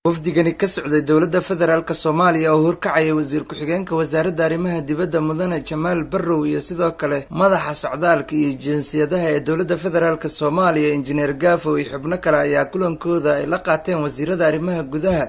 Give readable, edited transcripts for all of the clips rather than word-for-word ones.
wafdigani ka socday dowladda federaalka Soomaaliya oo horkacaya wasiir ku-xigeenka wasaaradda arrimaha dibadda mudane Jamaal Barrow iyo sidoo kale madaxa socdaalka iyo jinsiyadaha ee dowladda federaalka Soomaaliya injineer Gaafo iyo xubno kale ayaa kulankooda ay la qaateen wasiirada arrimaha gudaha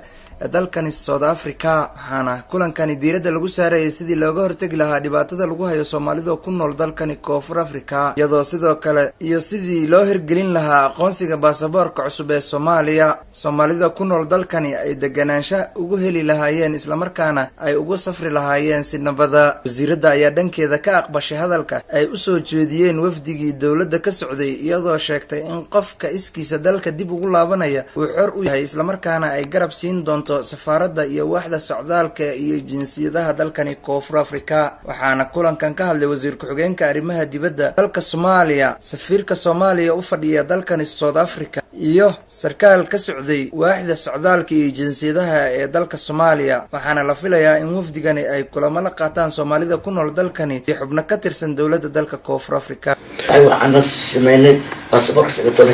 dalkani South Africa waxaana kulankani diiradda lagu saaray sidii looga hortagi lahaa dhibaatada lagu hayo Soomaalida ku nool dalkani Koonfur Afrika iyadoo sidoo kale iyo sidii loo hirgelin lahaa aqoonsiga baasaboorka cusub ee Soomaaliya Soomaalida ku nool dalkani ay deganaansho ugu heli lahaayeen isla markaana ay ugu safri lahaayeen si nabada wasiirada ayaa dhankeeda ka aqbashay hadalka ay u soo jeediyeen wafdigii dowladda ka socday iyadoo sheegtay in qofka iskiisa dalka dib ugu laabanaya uu xor u yahay isla markaana ay garab siin doonto safaarada iyo waaxda socdaalka iyo jinsiyadaha dalkani Koonfur Afrika waxaana kulankan ka hadlay wasiir ku-xigeenka arrimaha dibadda dalka Soomaaliya safiirka Soomaaliya u fadhiya dalkani South Africa iyo sarkaal ka socday waaxda socdaalka iyo jinsiyadaha ee dalka Soomaaliya waxaana la filayaa in wafdigani ay kulamo la qaataan Soomaalida ku nool dalkani iyo xubno ka tirsan dowladda dalka Koonfur Afrika ay waxaan sameynay baasaboorka secretary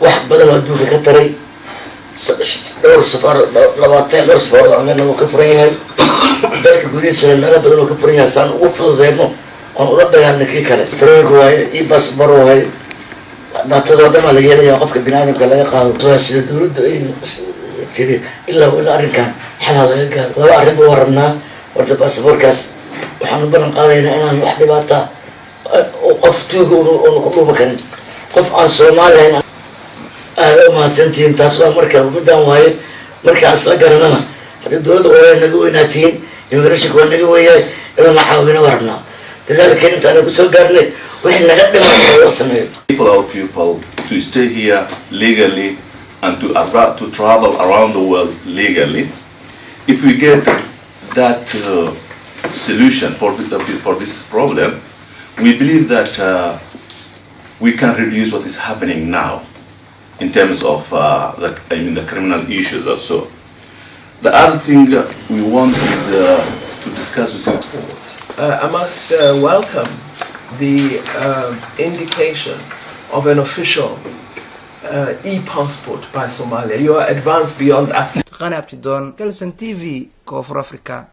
wax badan oo adduunka ka taray دور سفر لواتين دور سفر عندنا وكفريها ذلك جودي سنة أنا بدنا وكفريها سان وفر زينو ونرد يعني كي كله ترى هواي يبص بروهاي ناتذا ما لقيه لي يقف كبناني كلا يقال تراش دورد كذي إلا أركان حلا لو أعرف ورنا ورد باسبور كاس وحنا بدنا قاضينا أنا واحد باتا وقفتوه ونقول مكان قف عن سومالي ما سنتين تاسوا مركب مدام واي مركب أصلا قرننا هذه الدولة وين نقول ناتين يمرشك وين نقول إذا ما حاولنا ورنا لذلك أنت أنا بسوي قرني وإحنا قدنا وصلنا. Allow people to stay here legally and to travel around the world legally. If we get that solution for this problem, we believe that we can reduce what is happening now. In terms of the criminal issues also. The other thing we want is to discuss with you. I must welcome the indication of an official e-passport by Somalia. You are advanced beyond that. Qani Abdi Doon, Kalson TV, Koonfur Afrika.